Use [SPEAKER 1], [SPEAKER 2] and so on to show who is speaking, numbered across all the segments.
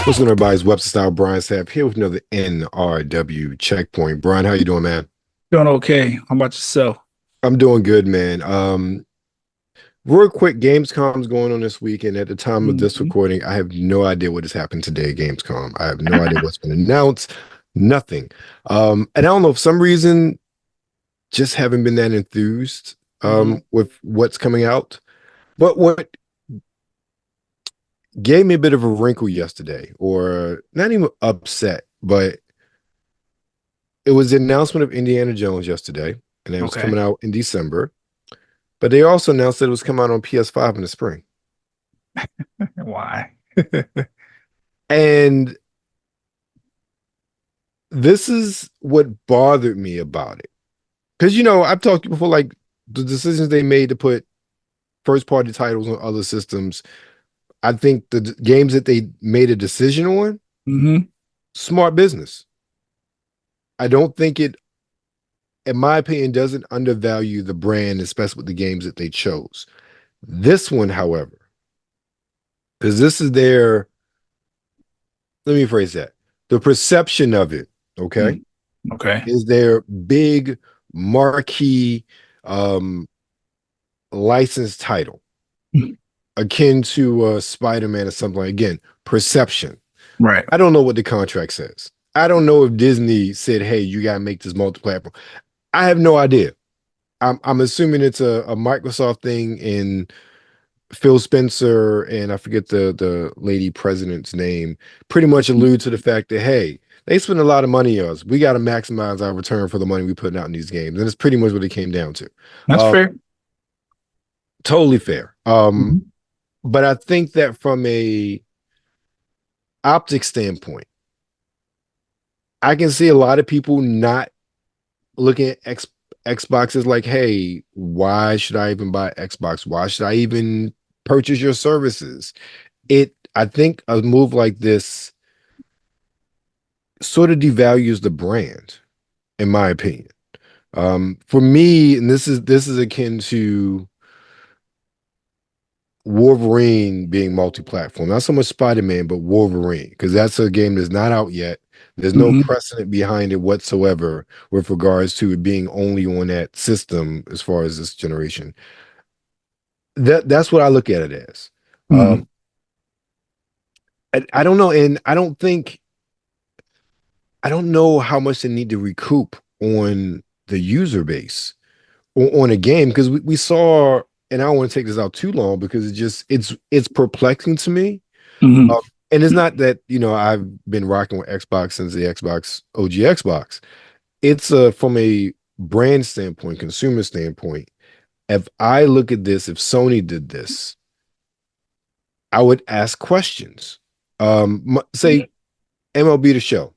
[SPEAKER 1] What's going on, everybody? It's Webster Style Brian Sapp here with another NRW checkpoint. Brian, how you doing, man?
[SPEAKER 2] Doing okay. How about yourself?
[SPEAKER 1] I'm doing good, man. Real quick, Gamescom's going on this week, and at the time of this recording, I have no idea what has happened today at Gamescom. I have no idea what's been announced, nothing. And I don't know, for some reason, just haven't been that enthused with what's coming out. But what gave me a bit of a wrinkle yesterday, or not even upset, but it was the announcement of Indiana Jones yesterday, and it was coming out in December. But they also announced that it was coming out on PS5 in the spring.
[SPEAKER 2] Why?
[SPEAKER 1] And this is what bothered me about it. Because, you know, I've talked to you before, like the decisions they made to put first-party titles on other systems. I think the games that they made a decision on, smart business. I don't think it, in my opinion, doesn't undervalue the brand, especially with the games that they chose. This one, however, because this is their, let me phrase that, the perception of it, is their big marquee licensed title. Akin to Spider-Man or something. Again, perception.
[SPEAKER 2] Right.
[SPEAKER 1] I don't know what the contract says. I don't know if Disney said, hey, you got to make this multi-platform. I have no idea. I'm assuming it's a Microsoft thing, and Phil Spencer, and I forget the lady president's name, pretty much allude to the fact that, hey, they spend a lot of money on us. We got to maximize our return for the money we put out in these games. And it's pretty much what it came down to.
[SPEAKER 2] That's fair.
[SPEAKER 1] Totally fair. But I think that from a optic standpoint, I can see a lot of people not looking at Xbox like, hey, why should I even buy Xbox? Why should I even purchase your services? I think a move like this sort of devalues the brand, in my opinion. For me, and this is akin to Wolverine being multi-platform, not so much Spider-Man, but Wolverine, because that's a game that's not out yet. There's no precedent behind it whatsoever with regards to it being only on that system as far as this generation. That's what I look at it as. I don't know, and I don't know how much they need to recoup on the user base on a game, because we saw. And I don't want to take this out too long because it's perplexing to me. And it's not that, you know, I've been rocking with Xbox since the OG Xbox. It's from a brand standpoint, consumer standpoint. If I look at this, if Sony did this, I would ask questions. Say MLB The Show.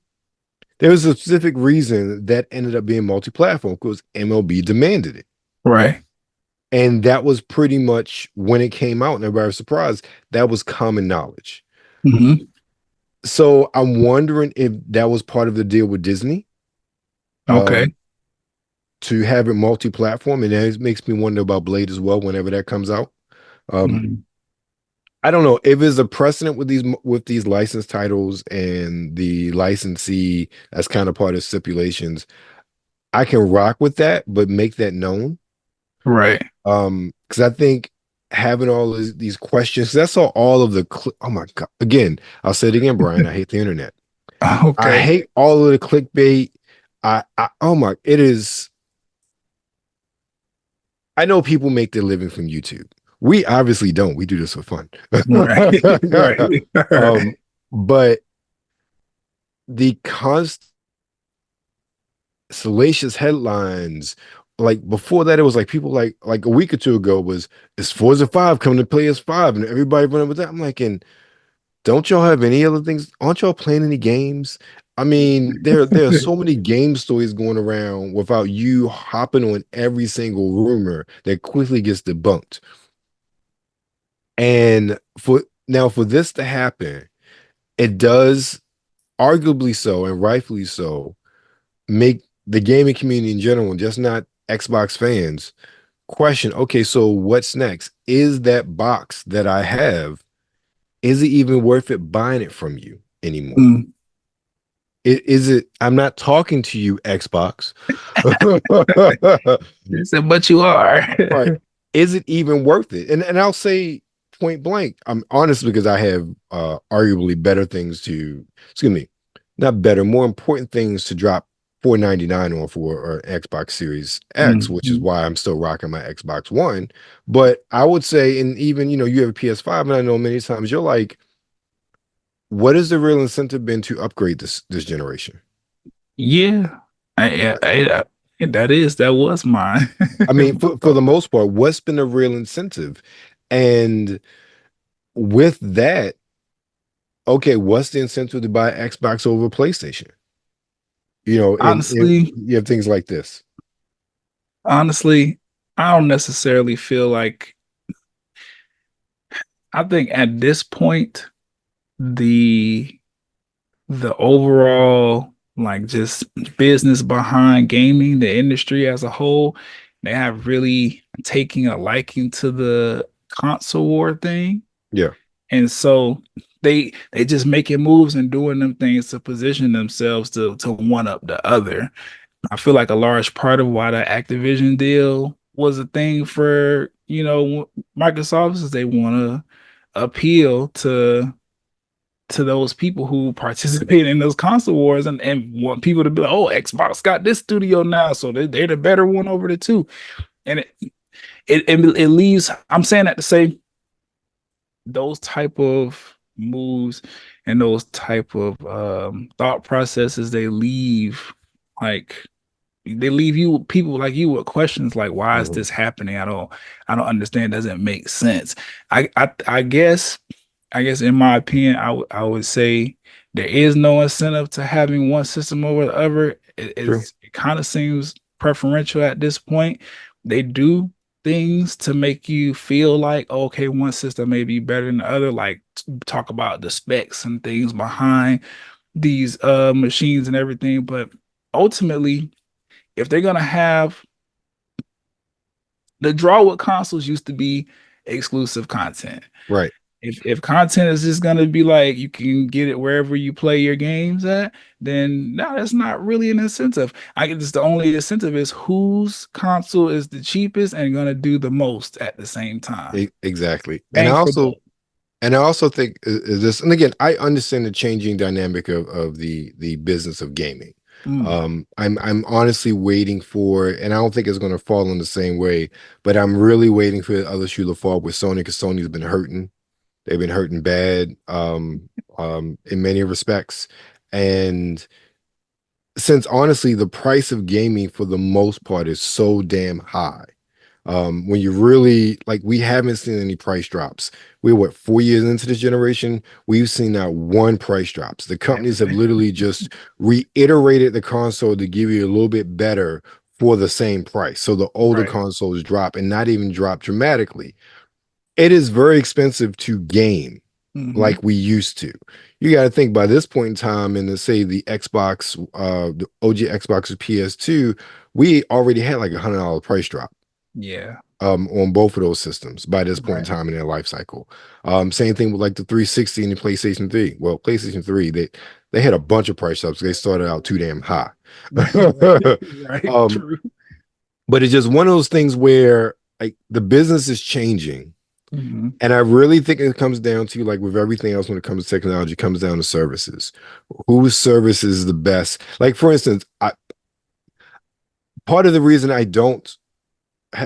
[SPEAKER 1] There was a specific reason that ended up being multi-platform because MLB demanded it.
[SPEAKER 2] Right.
[SPEAKER 1] And that was pretty much when it came out, and everybody was surprised. That was common knowledge. So I'm wondering if that was part of the deal with Disney. To have it multi-platform, and that makes me wonder about Blade as well whenever that comes out. I don't know if there's a precedent with these licensed titles and the licensee as kind of part of stipulations. I can rock with that, but make that known.
[SPEAKER 2] Right.
[SPEAKER 1] Because I think having all these questions, that's all of the oh my God. Again, I'll say it again, Brian. I hate the internet. I hate all of the clickbait. It is. I know people make their living from YouTube. We obviously don't. We do this for fun. But the constant salacious headlines. Like before that, it was like people like a week or two ago was, is Forza 5 coming to PS5? And everybody running with that. I'm like, and don't y'all have any other things? Aren't y'all playing any games? I mean, there are so many game stories going around without you hopping on every single rumor that quickly gets debunked. And for this to happen, it does, arguably so and rightfully so, make the gaming community in general, just not Xbox fans, question, okay, so what's next? Is that box that I have, is it even worth it buying it from you? anymore.
[SPEAKER 2] Mm.
[SPEAKER 1] Is it? I'm not talking to you, Xbox.
[SPEAKER 2] They said, but you are.
[SPEAKER 1] Right. Is it even worth it? And I'll say point blank, I'm honest because I have arguably better things to, excuse me, not better, more important things to drop $4.99 on for or Xbox Series X, which is why I'm still rocking my Xbox One. But I would say, and even you have a PS5, and I know many times you're like, what has the real incentive been to upgrade this generation?
[SPEAKER 2] Yeah. That was mine.
[SPEAKER 1] I mean, for the most part, what's been the real incentive? And with that, okay, what's the incentive to buy Xbox over PlayStation? And
[SPEAKER 2] Honestly,
[SPEAKER 1] you have things like this.
[SPEAKER 2] honestly, I don't necessarily feel like I think at this point the overall like just business behind gaming, the industry as a whole, they have really taken a liking to the console war thing.
[SPEAKER 1] Yeah.
[SPEAKER 2] And so they just making moves and doing them things to position themselves to one up the other. I feel like a large part of why the Activision deal was a thing for, Microsoft is they want to appeal to those people who participate in those console wars and want people to be like, oh, Xbox got this studio now, so they're the better one over the two. And it leaves, I'm saying that to say those type of moves and those type of thought processes, they leave you people like you with questions like, why is this happening? I don't understand. It doesn't make sense. I guess in my opinion, I would say there is no incentive to having one system over the other. It kind of seems preferential at this point. They do things to make you feel like, okay, one system may be better than the other, like talk about the specs and things behind these machines and everything. But ultimately, if they're gonna have the draw with consoles used to be exclusive content.
[SPEAKER 1] Right.
[SPEAKER 2] If content is just gonna be like you can get it wherever you play your games at, then no, that's not really an incentive. I guess the only incentive is whose console is the cheapest and gonna do the most at the same time.
[SPEAKER 1] Exactly.
[SPEAKER 2] Bang for buck.
[SPEAKER 1] And I also think is this, and again, I understand the changing dynamic of the business of gaming. I'm honestly waiting for, and I don't think it's going to fall in the same way, but I'm really waiting for the other shoe to fall with Sony, because Sony's been hurting. They've been hurting bad in many respects. And since honestly, the price of gaming for the most part is so damn high. When you really like, we haven't seen any price drops. We're 4 years into this generation. We've seen that one price drops. The companies have literally just reiterated the console to give you a little bit better for the same price. So the older consoles drop, and not even drop dramatically. It is very expensive to game like we used to. You got to think by this point in time, and to say the Xbox, the OG Xbox or PS2, we already had like $100 price drop.
[SPEAKER 2] Yeah.
[SPEAKER 1] On both of those systems by this point in time in their life cycle. Same thing with like the 360 and the PlayStation 3. Well, PlayStation 3, they had a bunch of price drops. They started out too damn high.
[SPEAKER 2] True.
[SPEAKER 1] But it's just one of those things where like the business is changing. And I really think it comes down to, like with everything else when it comes to technology, it comes down to services. Whose service is the best? Like, for instance, part of the reason I don't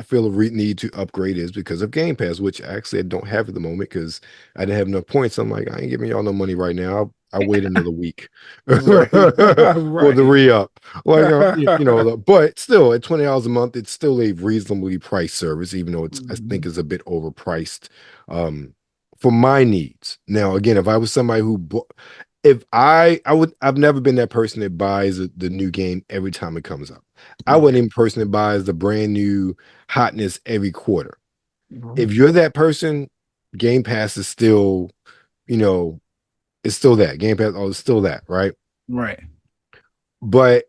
[SPEAKER 1] feel a need to upgrade is because of Game Pass, which actually I don't have at the moment because I didn't have enough points. I'm like, I ain't giving y'all no money right now. I'll wait another week for the re-up. Like, but still at $20 a month, it's still a reasonably priced service, even though I think is a bit overpriced for my needs. Now, again, if I was somebody who I've never been that person that buys the new game every time it comes up. I wasn't even a person that buys the brand new hotness every quarter. If you're that person, Game Pass is still, it's still that. Game Pass, it's still that, right?
[SPEAKER 2] Right.
[SPEAKER 1] But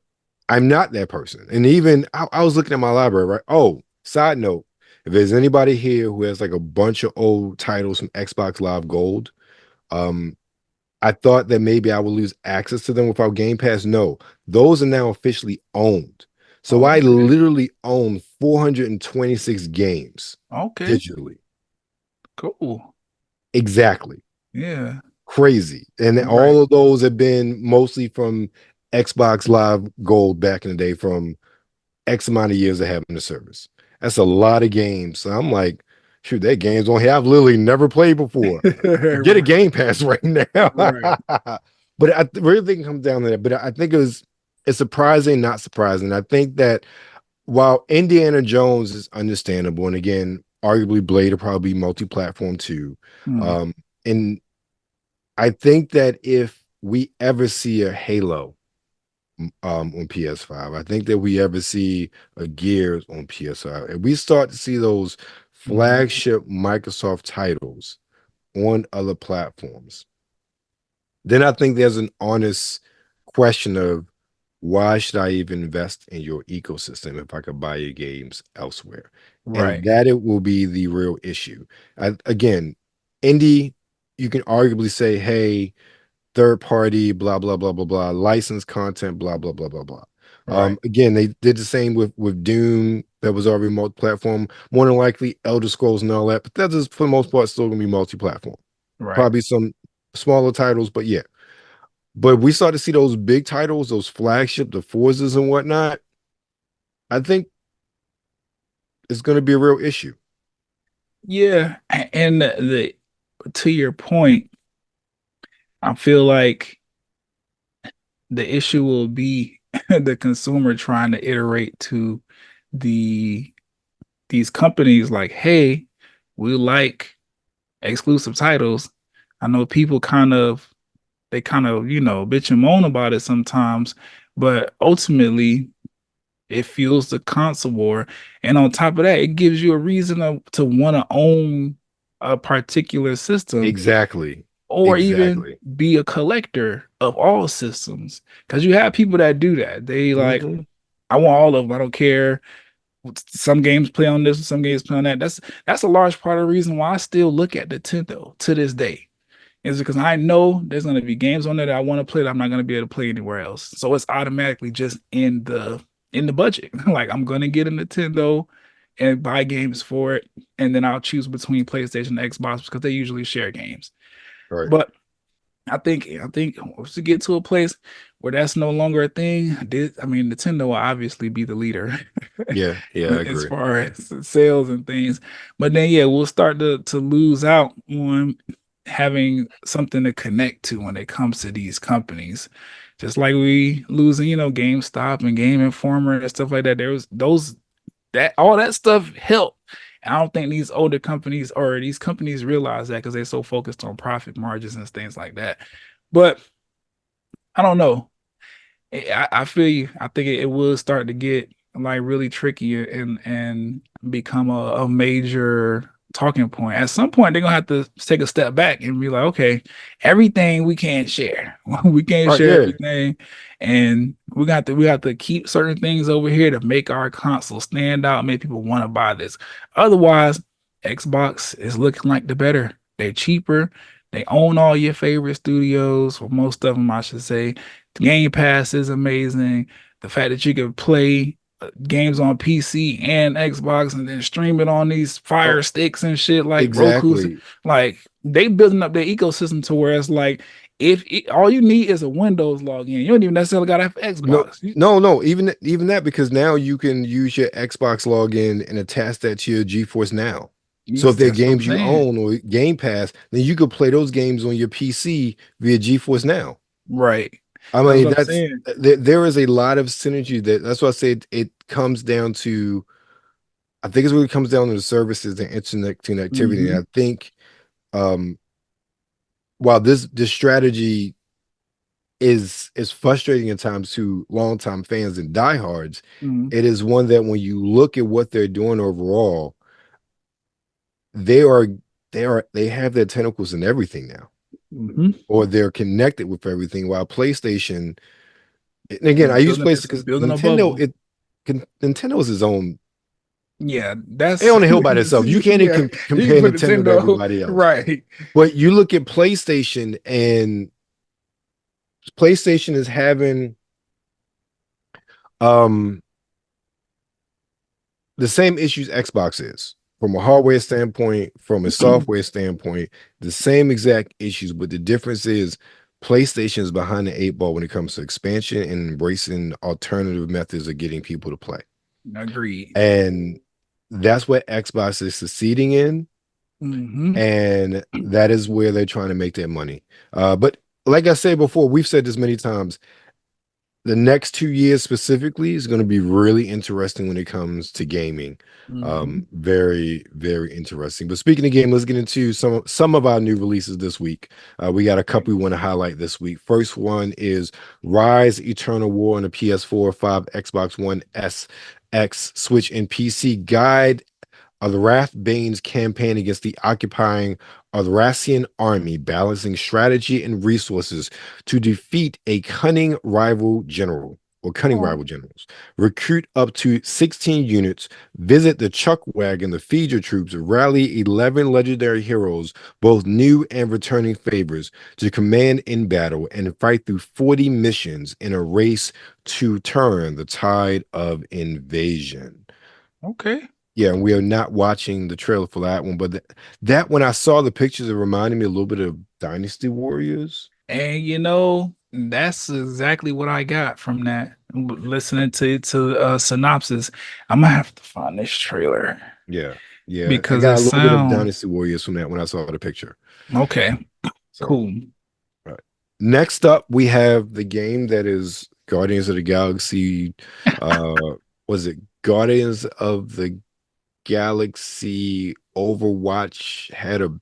[SPEAKER 1] I'm not that person. And even I was looking at my library, right? Oh, side note, if there's anybody here who has like a bunch of old titles from Xbox Live Gold, I thought that maybe I would lose access to them without Game Pass. No, those are now officially owned. So
[SPEAKER 2] Oh,
[SPEAKER 1] I
[SPEAKER 2] okay.
[SPEAKER 1] literally own 426 games
[SPEAKER 2] Okay.
[SPEAKER 1] digitally.
[SPEAKER 2] Cool.
[SPEAKER 1] Exactly.
[SPEAKER 2] Yeah.
[SPEAKER 1] Crazy. And then
[SPEAKER 2] Right.
[SPEAKER 1] all of those have been mostly from Xbox Live Gold back in the day, from X amount of years of having the service. That's a lot of games. So I'm like, shoot, that game's on here I've literally never played before. Get a Game Pass right now.
[SPEAKER 2] Right.
[SPEAKER 1] But I really think it comes down to that. But I think it's surprising, not surprising. I think that while Indiana Jones is understandable, and again, arguably Blade will probably be multi-platform too.
[SPEAKER 2] Hmm.
[SPEAKER 1] And I think that if we ever see a Halo on PS5, I think that we ever see a Gears on PS5, and we start to see those flagship Microsoft titles on other platforms, then I think there's an honest question of why should I even invest in your ecosystem if I could buy your games elsewhere? And
[SPEAKER 2] Right.
[SPEAKER 1] that it will be the real issue. Again, indie, you can arguably say, hey, third party, blah, blah, blah, blah, blah, licensed content, blah, blah, blah, blah, blah.
[SPEAKER 2] Right.
[SPEAKER 1] Again, they did the same with Doom, that was our remote platform. More than likely, Elder Scrolls and all that, but that is for the most part still gonna be multi-platform.
[SPEAKER 2] Right.
[SPEAKER 1] Probably some smaller titles, but yeah. But we start to see those big titles, those flagship, the Forzas and whatnot. I think it's going to be a real issue.
[SPEAKER 2] Yeah. And the to your point, I feel like the issue will be the consumer trying to iterate to the these companies like, hey, we like exclusive titles. I know people they kind of, bitch and moan about it sometimes, but ultimately it fuels the console war. And on top of that, it gives you a reason to want to own a particular system
[SPEAKER 1] Exactly.
[SPEAKER 2] or even
[SPEAKER 1] Exactly.
[SPEAKER 2] be a collector of all systems. Because you have people that do that. They like,
[SPEAKER 1] Mm-hmm.
[SPEAKER 2] I want all of them. I don't care. Some games play on this, some games play on that. That's a large part of the reason why I still look at Nintendo to this day. Is because I know there's going to be games on there that I want to play that I'm not going to be able to play anywhere else. So it's automatically just in the budget. Like I'm going to get a Nintendo and buy games for it, and then I'll choose between PlayStation and Xbox because they usually share games.
[SPEAKER 1] Right.
[SPEAKER 2] But I think once we get to a place where that's no longer a thing, Nintendo will obviously be the leader.
[SPEAKER 1] Yeah. Yeah. I
[SPEAKER 2] As
[SPEAKER 1] agree.
[SPEAKER 2] far as sales and things. But then yeah, we'll start to lose out on having something to connect to when it comes to these companies. Just like we losing, GameStop and Game Informer and stuff like that. There was those that all that stuff helped. I don't think these older companies or these companies realize that because they're so focused on profit margins and things like that. But I don't know. I feel you. I think it will start to get like really tricky and become a major talking point. At some point, they're gonna have to take a step back and be like, okay, everything we can't share. We can't
[SPEAKER 1] Right.
[SPEAKER 2] share
[SPEAKER 1] Yeah.
[SPEAKER 2] everything, and we have to keep certain things over here to make our console stand out, make people want to buy this. Otherwise, Xbox is looking like the better. They're cheaper. They own all your favorite studios, or most of them, I should say. Game Pass is amazing. The fact that you can play games on PC and Xbox and then stream it on these
[SPEAKER 1] Oh,
[SPEAKER 2] Fire Sticks and shit like Roku's.
[SPEAKER 1] exactly.
[SPEAKER 2] Like they building up their ecosystem to where it's like if all you need is a Windows login, you don't even necessarily gotta have
[SPEAKER 1] No,
[SPEAKER 2] Xbox.
[SPEAKER 1] no. Even that, because now you can use your Xbox login and attach that to your GeForce Now. So if they're
[SPEAKER 2] That's what I'm
[SPEAKER 1] games you
[SPEAKER 2] saying.
[SPEAKER 1] own or Game Pass, then you could play those games on your PC via GeForce Now.
[SPEAKER 2] Right.
[SPEAKER 1] I
[SPEAKER 2] That's
[SPEAKER 1] mean,
[SPEAKER 2] what I'm saying.
[SPEAKER 1] there is a lot of synergy that's why I said it comes down to, I think it's really comes down to the services and internet connectivity. And
[SPEAKER 2] Mm-hmm.
[SPEAKER 1] I think um while this strategy is frustrating at times to longtime fans and diehards,
[SPEAKER 2] Mm-hmm.
[SPEAKER 1] it is one that when you look at what they're doing overall, they they have their tentacles in everything now,
[SPEAKER 2] Mm-hmm.
[SPEAKER 1] or they're connected with everything. While PlayStation, and again, I use PlayStation
[SPEAKER 2] It's
[SPEAKER 1] because
[SPEAKER 2] building a bubble.
[SPEAKER 1] Nintendo is his own.
[SPEAKER 2] Yeah,
[SPEAKER 1] They
[SPEAKER 2] that's
[SPEAKER 1] on the hill by themselves. You can't even
[SPEAKER 2] yeah. You can
[SPEAKER 1] compare
[SPEAKER 2] put
[SPEAKER 1] Nintendo to
[SPEAKER 2] Nintendo
[SPEAKER 1] everybody else.
[SPEAKER 2] right.
[SPEAKER 1] But you look at PlayStation, and PlayStation is having um the same issues Xbox is from a hardware standpoint, from a software standpoint, the same exact issues, but the difference is PlayStation is behind the eight ball when it comes to expansion and embracing alternative methods of getting people to play.
[SPEAKER 2] Agreed.
[SPEAKER 1] And that's what Xbox is succeeding in. And that is where they're trying to make their money. But like I said before, we've said this many times, the next 2 years specifically is going to be really interesting when it comes to gaming. Very, very interesting. But speaking of game, let's get into some of our new releases this week. We got a couple we want to highlight this week. First one is Rise Eternal War on the PS4, 5, Xbox One S, X, Switch, and PC. Guide of the Wrathbane's campaign against the occupying Arthasian army, balancing strategy and resources to defeat a cunning rival generals. Recruit up to 16 units, visit the Chuck Wagon, the feed your troops, rally 11 legendary heroes, both new and returning favors, to command in battle and fight through 40 missions in a race to turn the tide of invasion.
[SPEAKER 2] Okay.
[SPEAKER 1] Yeah, and we are not watching the trailer for that one, but that when I saw the pictures, it reminded me a little bit of Dynasty Warriors.
[SPEAKER 2] And that's exactly what I got from that. Listening to synopsis, I'm gonna have to find this trailer.
[SPEAKER 1] Yeah,
[SPEAKER 2] because
[SPEAKER 1] I got a little bit of Dynasty Warriors from that when I saw the picture.
[SPEAKER 2] Okay, so, cool.
[SPEAKER 1] Right. Next up, we have the game that is Guardians of the Galaxy. Was it Guardians of the Galaxy Overwatch had a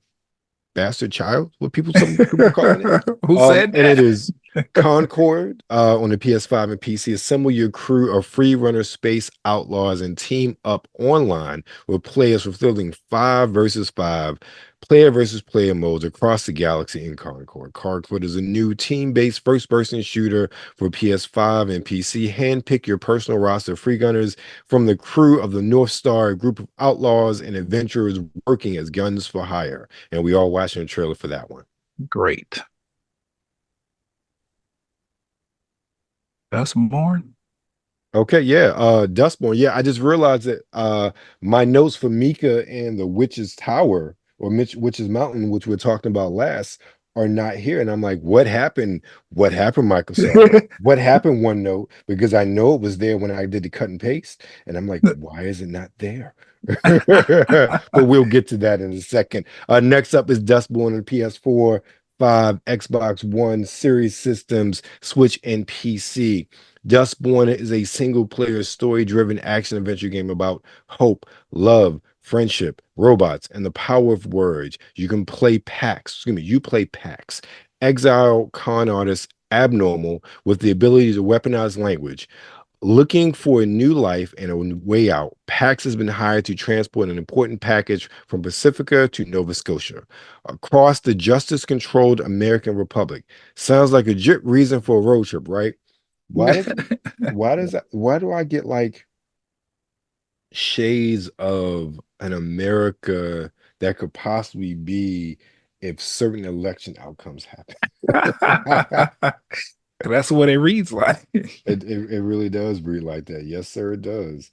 [SPEAKER 1] bastard child? What some people calling it?
[SPEAKER 2] Who said that?
[SPEAKER 1] And it is Concord on the PS5 and PC. Assemble your crew of free runner space outlaws and team up online with players fulfilling 5 versus 5 player versus player modes across the galaxy in Concord. Concord is a new team-based first-person shooter for PS5 and PC. Handpick your personal roster of free gunners from the crew of the North Star, a group of outlaws and adventurers working as guns for hire. And we are watching a trailer for that one.
[SPEAKER 2] Great. Dustborn?
[SPEAKER 1] Okay, yeah. Dustborn. Yeah, I just realized that my notes for Mika and the Witch's Tower or Witch's Mountain, which we were talking about last, are not here. And I'm like, what happened? What happened, Microsoft? What happened, OneNote? Because I know it was there when I did the cut and paste. And I'm like, why is it not there? But we'll get to that in a second. Next up is Dustborn on PS4, 5, Xbox One, Series Systems, Switch, and PC. Dustborn is a single-player, story-driven action-adventure game about hope, love, friendship, robots, and the power of words. You play Pax. Exile con artist Abnormal with the ability to weaponize language. Looking for a new life and a way out, Pax has been hired to transport an important package from Pacifica to Nova Scotia across the justice-controlled American Republic. Sounds like a legit reason for a road trip, right? Why do I get like shades of an America that could possibly be if certain election outcomes happen?
[SPEAKER 2] That's what it reads like.
[SPEAKER 1] It really does read like that. Yes, sir, it does.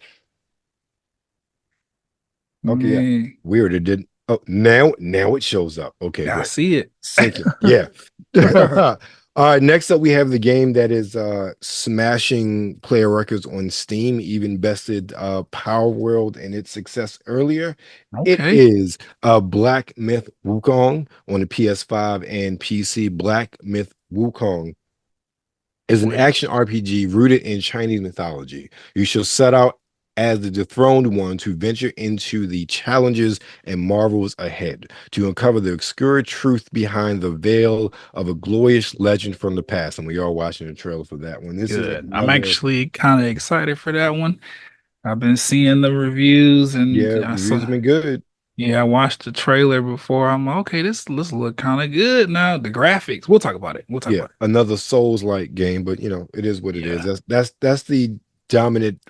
[SPEAKER 1] Okay, yeah. Weird. It didn't. Oh, now it shows up. Okay,
[SPEAKER 2] I see it.
[SPEAKER 1] Sync it. Yeah. All right, next up we have the game that is smashing player records on Steam, even bested Power World and its success earlier. Okay. It is Black Myth Wukong on the PS5 and PC. Black Myth Wukong is an action RPG rooted in Chinese mythology. You shall set out as the dethroned one to venture into the challenges and marvels ahead, to uncover the obscure truth behind the veil of a glorious legend from the past. And we are watching the trailer for that one. This is
[SPEAKER 2] I'm actually kind of excited for that one. I've been seeing the reviews, and
[SPEAKER 1] reviews have been good.
[SPEAKER 2] Yeah, I watched the trailer before. I'm like, okay, this look kind of good now. The graphics, we'll talk about it. We'll talk about it.
[SPEAKER 1] Another Souls-like game, but it is what it is. That's the dominant.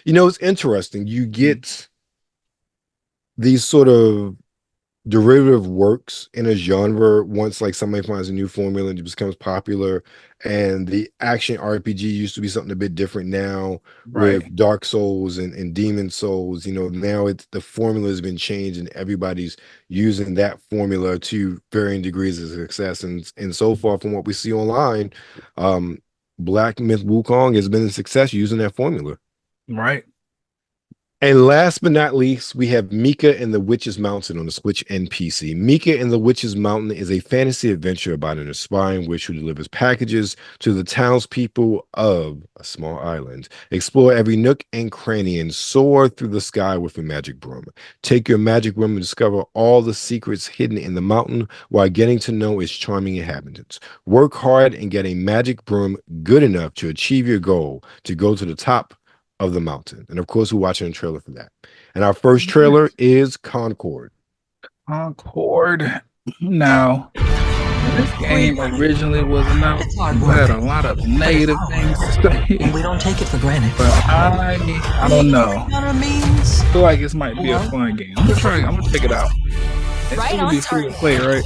[SPEAKER 1] It's interesting. You get these sort of derivative works in a genre once like somebody finds a new formula and it becomes popular. And the action RPG used to be something a bit different now
[SPEAKER 2] Right.
[SPEAKER 1] with Dark Souls and Demon Souls. Now it's the formula has been changed and everybody's using that formula to varying degrees of success. And so far from what we see online, Black Myth Wukong has been a success using that formula.
[SPEAKER 2] Right.
[SPEAKER 1] And last but not least, we have Mika and the Witch's Mountain on the Switch and PC. Mika and the Witch's Mountain is a fantasy adventure about an aspiring witch who delivers packages to the townspeople of a small island. Explore every nook and cranny and soar through the sky with a magic broom. Take your magic broom and discover all the secrets hidden in the mountain while getting to know its charming inhabitants. Work hard and get a magic broom good enough to achieve your goal to go to the top of the mountain. And of course, we're watching a trailer for that. And our first trailer is Concord.
[SPEAKER 2] Concord. Now, when this game originally was announced, we had a lot of negative things to say.
[SPEAKER 3] We don't take it for granted.
[SPEAKER 2] But I don't know. I feel like this might be a fun game. I'm gonna check it out. It's gonna be free to play, right?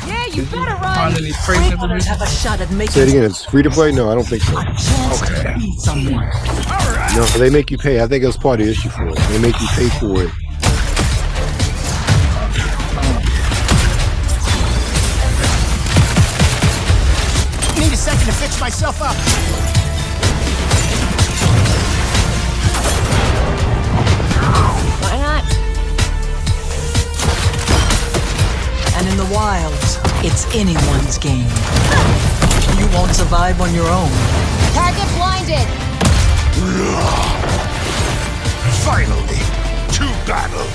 [SPEAKER 4] Yeah, you better run.
[SPEAKER 3] Have a shot at making
[SPEAKER 1] Say it again. It's free to play? No, I don't think so.
[SPEAKER 2] Okay.
[SPEAKER 3] Someone.
[SPEAKER 1] No, they make you pay. I think that's part of the issue for it. They make you pay for it.
[SPEAKER 5] Need a second to fix myself up.
[SPEAKER 4] Why not?
[SPEAKER 3] And in the wilds, it's anyone's game. You won't survive on your own.
[SPEAKER 4] Target blinded.
[SPEAKER 5] Finally, to battle.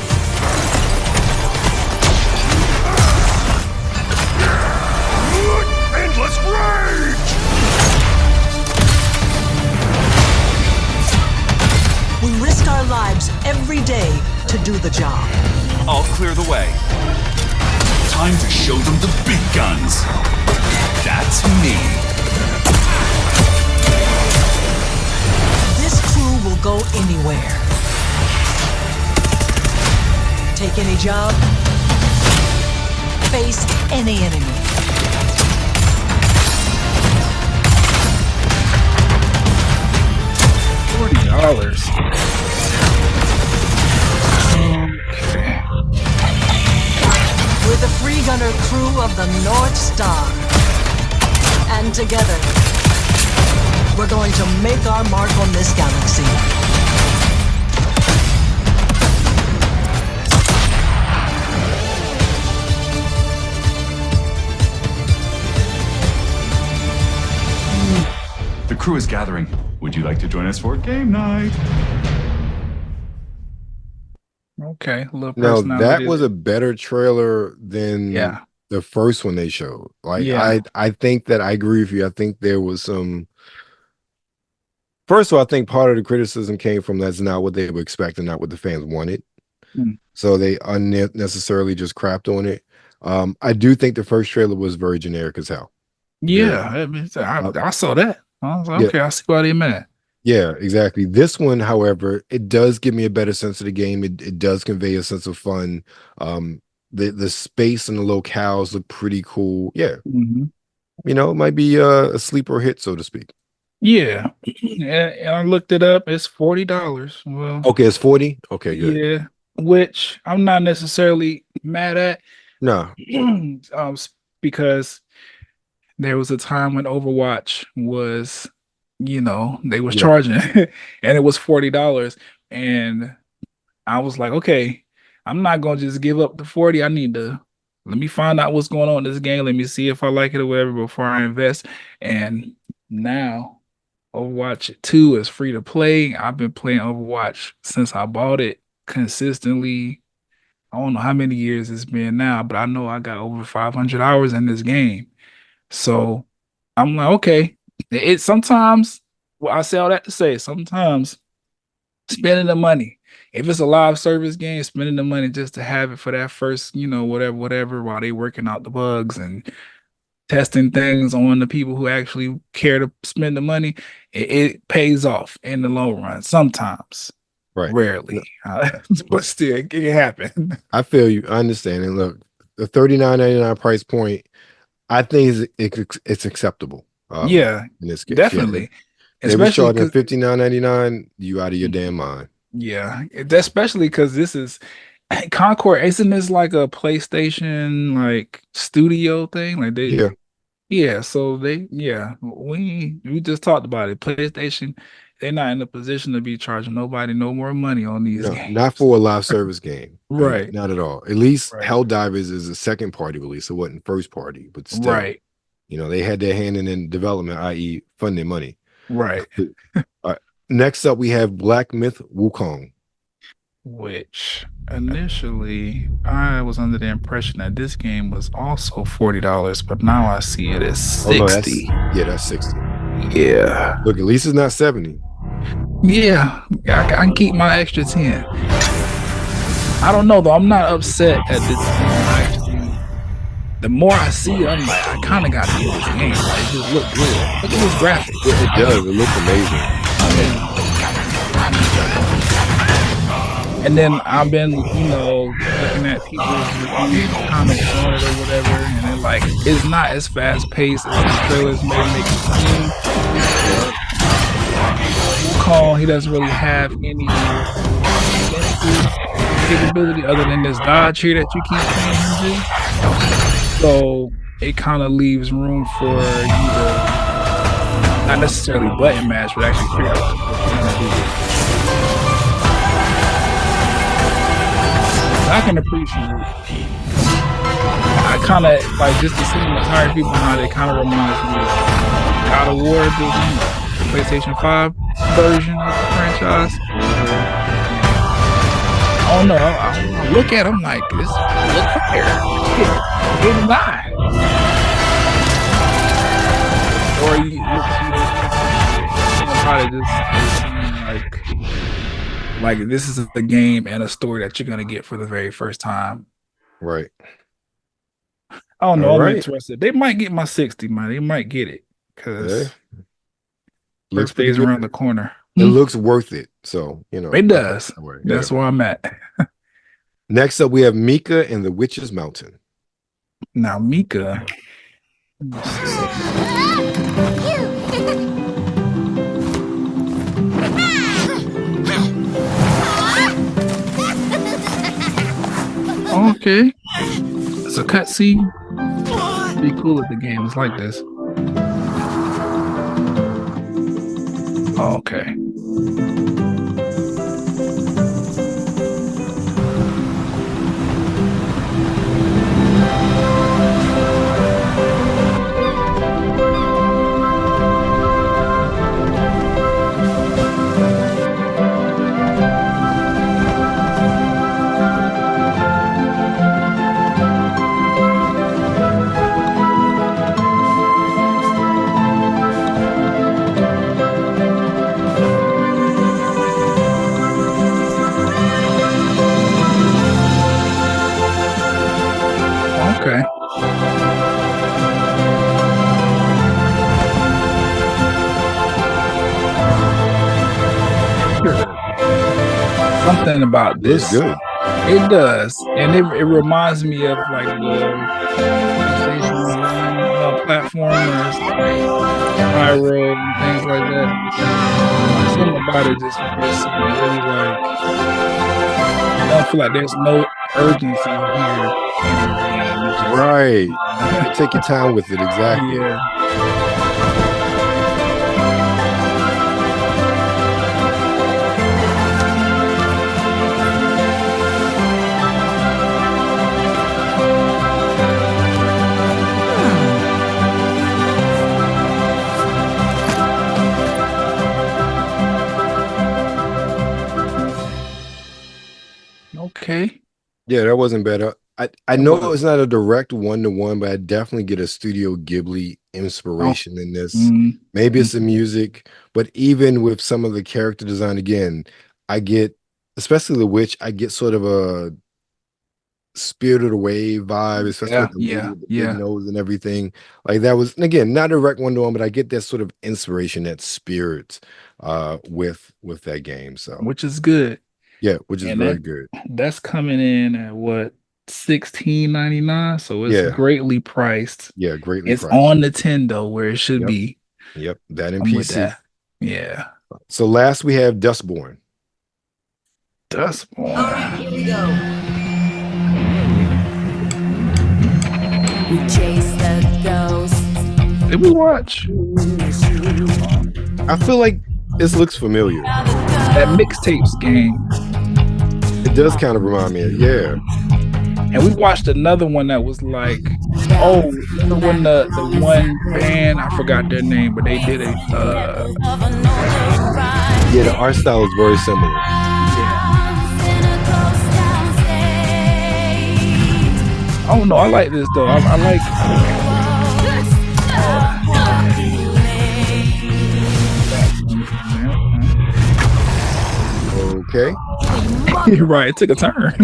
[SPEAKER 5] Endless rage!
[SPEAKER 3] We risk our lives every day to do the job.
[SPEAKER 6] I'll clear the way. Time to show them the big guns. That's me.
[SPEAKER 3] This crew will go anywhere. Take any job. Face any enemy.
[SPEAKER 2] $40.
[SPEAKER 3] We're the free gunner crew of the North Star. And together, we're going to make our mark on this galaxy.
[SPEAKER 6] The crew is gathering. Would you like to join us for game night?
[SPEAKER 2] Okay, a little
[SPEAKER 1] Now,
[SPEAKER 2] personality.
[SPEAKER 1] that was a better trailer than
[SPEAKER 2] Yeah.
[SPEAKER 1] the first one they showed. Like,
[SPEAKER 2] Yeah.
[SPEAKER 1] I think that I agree with you. I think there was some. First of all, I think part of the criticism came from that's not what they were expecting, not what the fans wanted. So they unnecessarily just crapped on it. I do think the first trailer was very generic as hell.
[SPEAKER 2] Yeah, I mean, I saw that. I was like,
[SPEAKER 1] Yeah.
[SPEAKER 2] okay, I see why they mad.
[SPEAKER 1] Yeah, exactly. This one, however, it does give me a better sense of the game. It does convey a sense of fun. The space and the locales look pretty cool. Yeah, it might be a sleeper hit, so to speak.
[SPEAKER 2] Yeah, and I looked it up. It's $40. Well,
[SPEAKER 1] Okay, it's 40. Okay, good.
[SPEAKER 2] yeah, which I'm not necessarily mad at.
[SPEAKER 1] No,
[SPEAKER 2] Because there was a time when Overwatch was, they was
[SPEAKER 1] Yeah.
[SPEAKER 2] charging, and it was $40, and I was like, okay, I'm not gonna just give up the 40. I need to let me find out what's going on in this game. Let me see if I like it or whatever before I invest. And now Overwatch 2 is free to play. I've been playing Overwatch since I bought it consistently. I don't know how many years it's been now, but I know I got over 500 hours in this game. So I'm like, okay, it sometimes, well, I say all that to say, sometimes spending the money, if it's a live service game, spending the money just to have it for that first, whatever, while they working out the bugs and testing things on the people who actually care to spend the money, it pays off in the long run sometimes.
[SPEAKER 1] Right.
[SPEAKER 2] Rarely, but still, it can happen.
[SPEAKER 1] I feel you. I understand. And look, the $39.99 price point, I think it's acceptable.
[SPEAKER 2] Yeah,
[SPEAKER 1] in this case,
[SPEAKER 2] definitely.
[SPEAKER 1] They were
[SPEAKER 2] Especially
[SPEAKER 1] starting at $59.99. You out of your damn mind.
[SPEAKER 2] yeah, especially because this is Concord. Isn't this like a PlayStation like studio thing? Like they, yeah. So we just talked about it. PlayStation, they're not in a position to be charging nobody no more money on these
[SPEAKER 1] No,
[SPEAKER 2] games.
[SPEAKER 1] not for a live service game.
[SPEAKER 2] Right.
[SPEAKER 1] Not at all. At least
[SPEAKER 2] Right.
[SPEAKER 1] Helldivers is a second party release. It wasn't first party, but still,
[SPEAKER 2] Right.
[SPEAKER 1] They had their hand in development, i.e., funding money.
[SPEAKER 2] Right.
[SPEAKER 1] Next up, we have Black Myth Wukong.
[SPEAKER 2] Which initially I was under the impression that this game was also $40, but now I see it as $60.
[SPEAKER 1] That's 60.
[SPEAKER 2] Yeah.
[SPEAKER 1] Look, at least it's not 70.
[SPEAKER 2] Yeah. I can keep my extra 10. I don't know though. I'm not upset at this game. The more I see it, I'm like, I kind of got to get this game. Like, it just look good. Look at this graphic.
[SPEAKER 1] It does. It looks amazing.
[SPEAKER 2] And then I've been, looking at people's comments on it or whatever, and they're like, it's not as fast paced as the trailers may make it seem. Wukong, he doesn't really have any capability other than this dodge here that you keep playing him to. So it kind of leaves room for you to not necessarily button mash, but actually figure out what you're gonna do. I can appreciate it. I kind of like just to see the tired people how they kind of reminds me of God of War, the PlayStation 5 version of the franchise. I don't know. I look at them like this. Look fire. It's not. Or you probably just like this is a game and a story that you're gonna get for the very first time.
[SPEAKER 1] Right.
[SPEAKER 2] I don't know.
[SPEAKER 1] All
[SPEAKER 2] I'm interested. They might get my 60, man. They might get it because first days around the corner.
[SPEAKER 1] It looks worth it. So
[SPEAKER 2] it does. That's where I'm at.
[SPEAKER 1] Next up, we have Mika and the Witch's Mountain.
[SPEAKER 2] Now, Mika. Okay. It's a cutscene. Be cool at the game. It's like this. Okay. Okay. Something about this.
[SPEAKER 1] It's good.
[SPEAKER 2] It does. And it reminds me of like the PlayStation platformers, Pyro and things like that. Something about it just feels really like I don't feel like there's no urgency here.
[SPEAKER 1] Right. Take your time with it. Exactly.
[SPEAKER 2] Yeah. Okay.
[SPEAKER 1] Yeah, that wasn't bad. I know it's not a direct one-to-one, but I definitely get a Studio Ghibli inspiration in this. Maybe it's the music, but even with some of the character design, again, I get, especially the witch, I get sort of Spirit of the Wave vibe, especially with the lady with the big nose and everything. Like that was, and again, not a direct one-to-one, but I get that sort of inspiration, that spirit with that game. So
[SPEAKER 2] which is good.
[SPEAKER 1] Yeah, which is very good.
[SPEAKER 2] That's coming in at what, $16.99? So it's greatly priced.
[SPEAKER 1] Yeah, greatly
[SPEAKER 2] priced.
[SPEAKER 1] It's
[SPEAKER 2] on Nintendo where it should be.
[SPEAKER 1] Yep, that in PC.
[SPEAKER 2] That. Yeah.
[SPEAKER 1] So last we have Dustborn.
[SPEAKER 3] All right, here we go. We chase the ghosts.
[SPEAKER 2] Did we watch?
[SPEAKER 1] I feel like this looks familiar.
[SPEAKER 2] That mixtapes game.
[SPEAKER 1] It does kind of remind me of,
[SPEAKER 2] And we watched another one that was like, when the one band, I forgot their name, but they did it.
[SPEAKER 1] The art style is very similar.
[SPEAKER 2] I don't know. I like this though. I like.
[SPEAKER 1] Okay.
[SPEAKER 2] You're right. It took a turn.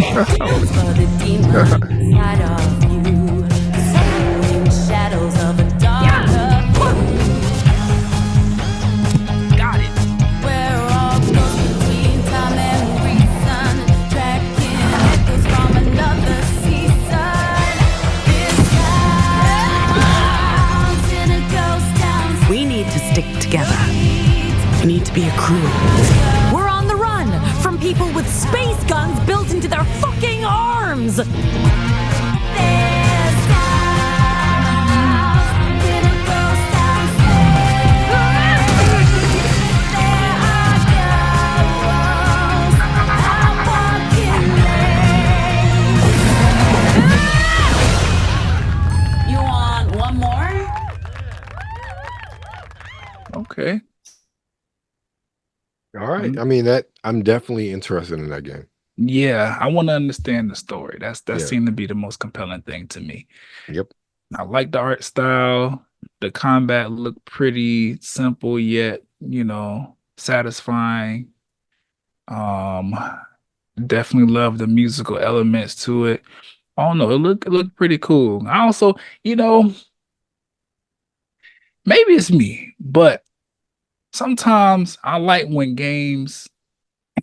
[SPEAKER 2] Got it.
[SPEAKER 3] We need to stick together. We need to be a crew. We're on the run from people with space guns built into their fucking arms.
[SPEAKER 7] You want one more?
[SPEAKER 2] Okay.
[SPEAKER 1] All right. I mean, I'm definitely interested in that game.
[SPEAKER 2] Yeah, I want to understand the story. That seemed to be the most compelling thing to me.
[SPEAKER 1] Yep.
[SPEAKER 2] I like the art style. The combat looked pretty simple yet, satisfying. Definitely love the musical elements to it. I don't know, it looked pretty cool. I also, maybe it's me, but sometimes I like when games,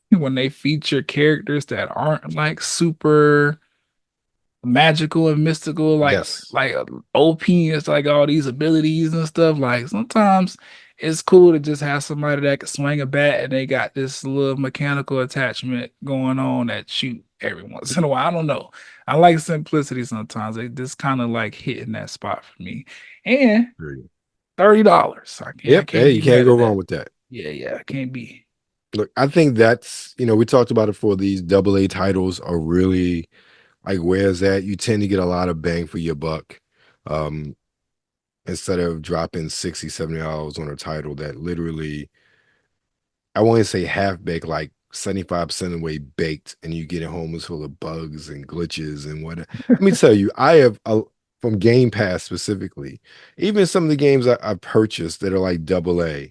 [SPEAKER 2] when they feature characters that aren't like super magical and mystical, like OP, it's like all these abilities and stuff. Like sometimes it's cool to just have somebody that can swing a bat and they got this little mechanical attachment going on that shoot every once in a while. I don't know. I like simplicity sometimes. They just kind of like hitting that spot for me. And $30.
[SPEAKER 1] You can't go wrong with that.
[SPEAKER 2] Yeah, I can't be.
[SPEAKER 1] Look, I think that's, we talked about it for these AA titles are really like, where's that? You tend to get a lot of bang for your buck. Instead of dropping $60, $70 on a title that literally, I want to say half baked, like 75% of the way baked, and you get it home is full of bugs and glitches and whatnot. Let me tell you, I have from Game Pass specifically, even some of the games I've purchased that are like AA,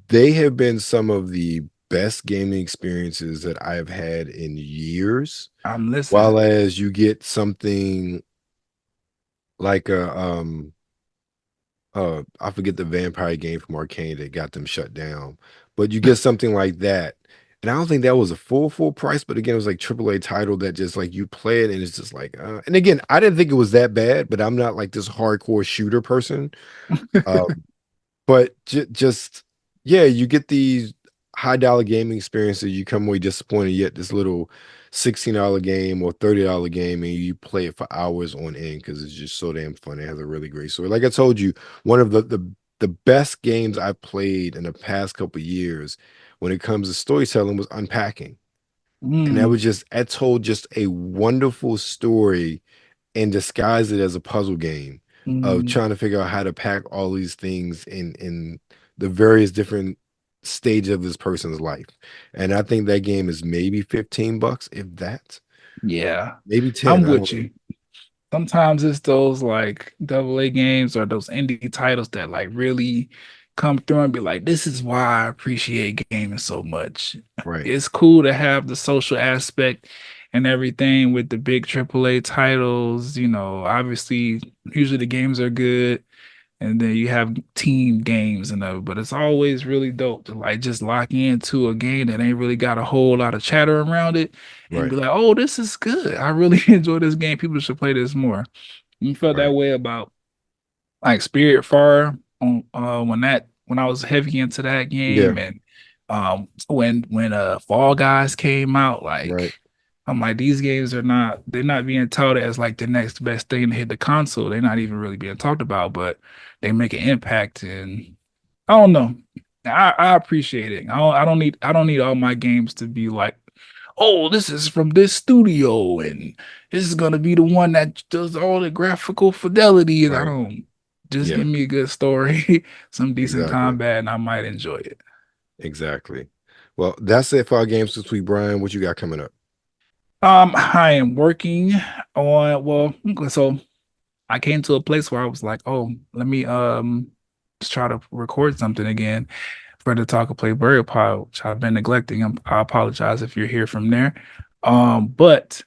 [SPEAKER 1] they have been some of the best gaming experiences that I have had in years.
[SPEAKER 2] I'm listening.
[SPEAKER 1] While as you get something like I forget the vampire game from Arcane that got them shut down, but you get something like that, and I don't think that was a full price, but again, it was like AAA title that just like you play it and it's just like, and again, I didn't think it was that bad, but I'm not like this hardcore shooter person, but just you get these high dollar gaming experiences, you come away disappointed, yet this little $16 game or $30 game and you play it for hours on end because it's just so damn fun. It has a really great story. Like I told you, one of the best games I've played in the past couple of years when it comes to storytelling was Unpacking. And that told just a wonderful story and disguised it as a puzzle game of trying to figure out how to pack all these things in the various different stage of this person's life. And I think that game is maybe $15, if that.
[SPEAKER 2] Yeah,
[SPEAKER 1] maybe 10.
[SPEAKER 2] I'm with you. Sometimes it's those like AA games or those indie titles that like really come through and be like, this is why I appreciate gaming so much.
[SPEAKER 1] Right.
[SPEAKER 2] It's cool to have the social aspect and everything with the big AAA titles. Obviously, usually the games are good, and then you have team games but it's always really dope to like just lock into a game that ain't really got a whole lot of chatter around it and be like, oh, this is good. I really enjoy this game. People should play this more. You felt that way about like Spiritfarer on when I was heavy into that game, and when Fall Guys came out, like I'm like, these games they're not being touted as like the next best thing to hit the console. They're not even really being talked about, but they make an impact, and I don't know. I appreciate it. I don't need all my games to be like, oh, this is from this studio, and this is gonna be the one that does all the graphical fidelity. And I don't give me a good story, some decent combat, and I might enjoy it.
[SPEAKER 1] Exactly. Well, that's it for our games this week, Brian. What you got coming up?
[SPEAKER 2] I am working on so I came to a place where I was like, oh, let me just try to record something again for the Talk+Play Burial Pile, which I've been neglecting. I apologize if you're here from there. But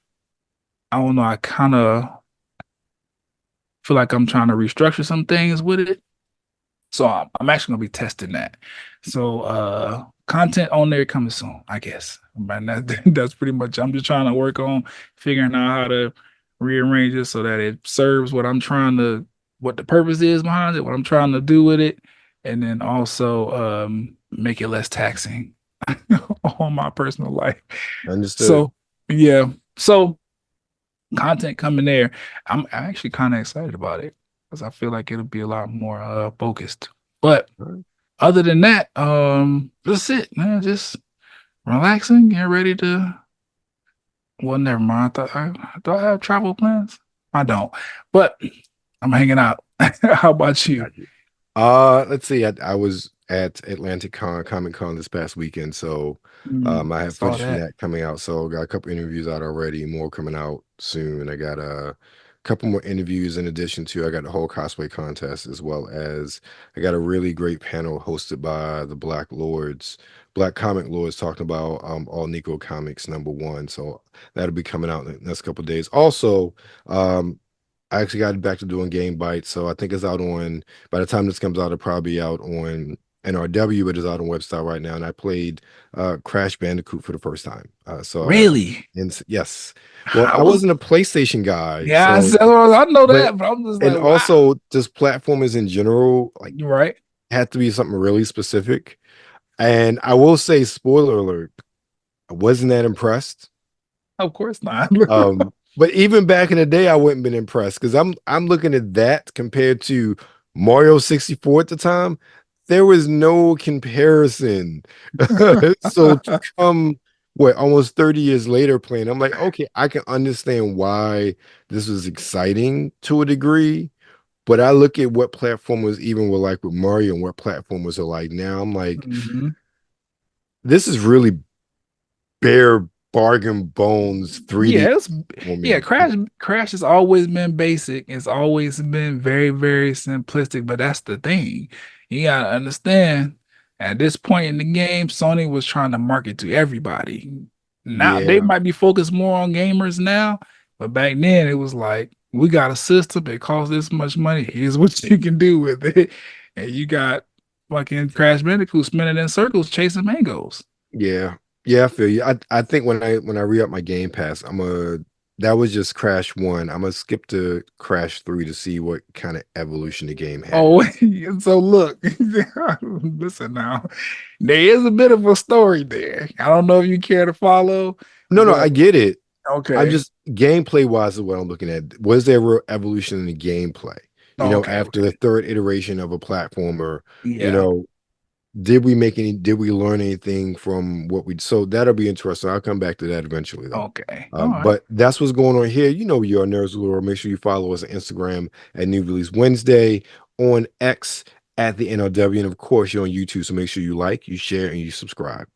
[SPEAKER 2] I don't know, I kind of feel like I'm trying to restructure some things with it. So I'm actually gonna be testing that. So content on there coming soon, I guess. That's pretty much. I'm just trying to work on figuring out how to rearrange it so that it serves what the purpose is behind it, what I'm trying to do with it, and then also make it less taxing on my personal life.
[SPEAKER 1] Understood.
[SPEAKER 2] So content coming there. I'm actually kind of excited about it because I feel like it'll be a lot more focused. But other than that, that's it, man. Just relaxing, getting ready to. Well, never mind. Do I have travel plans? I don't. But I'm hanging out. How about you?
[SPEAKER 1] Let's see. I was at Atlantic Comic Con this past weekend, so I have footage from that coming out. So got a couple interviews out already, more coming out soon. I got a couple more interviews in addition to I got the whole cosplay contest, as well as I got a really great panel hosted by the Black Comic Lords talking about All Nico Comics #1. So that'll be coming out in the next couple of days. Also, I actually got back to doing Game Bites, so I think it's out on, by the time this comes out, it'll probably be out on NRW, but it's out on website right now. And I played Crash Bandicoot for the first time.
[SPEAKER 2] Really?
[SPEAKER 1] Yes. Well, I wasn't a PlayStation guy.
[SPEAKER 2] Yeah, so, I know that, but I'm just like,
[SPEAKER 1] and also just platformers in general, like had to be something really specific. And I will say, spoiler alert, I wasn't that impressed.
[SPEAKER 2] Of course not.
[SPEAKER 1] But even back in the day, I wouldn't been impressed because I'm looking at that compared to Mario 64 at the time. There was no comparison. So to come almost 30 years later playing, I'm like, okay, I can understand why this was exciting to a degree. But I look at what platformers even were like with Mario and what platformers are like now. I'm like, this is really bare bargain bones 3D.
[SPEAKER 2] Crash has always been basic. It's always been very, very simplistic. But that's the thing. You gotta understand, at this point in the game, Sony was trying to market to everybody. Now they might be focused more on gamers now, but back then it was like, we got a system, it costs this much money, here's what you can do with it. And you got fucking Crash Bandicoot spinning in circles chasing mangoes.
[SPEAKER 1] Yeah, I feel you. I think when I re-up my Game Pass, that was just Crash 1. I'm gonna skip to Crash 3 to see what kind of evolution the game had.
[SPEAKER 2] Oh, so look, listen now. There is a bit of a story there. I don't know if you care to follow.
[SPEAKER 1] No, I get it.
[SPEAKER 2] Okay.
[SPEAKER 1] I'm just gameplay wise is what I'm looking at. Was there real evolution in the gameplay? After the third iteration of a platformer, did we learn anything from what so that'll be interesting. I'll come back to that eventually though.
[SPEAKER 2] Okay.
[SPEAKER 1] But that's what's going on here. You're Nerds Galore. Make sure you follow us on Instagram at New Release Wednesday, on X at the NRW, and of course you're on YouTube. So make sure you like, you share, and you subscribe.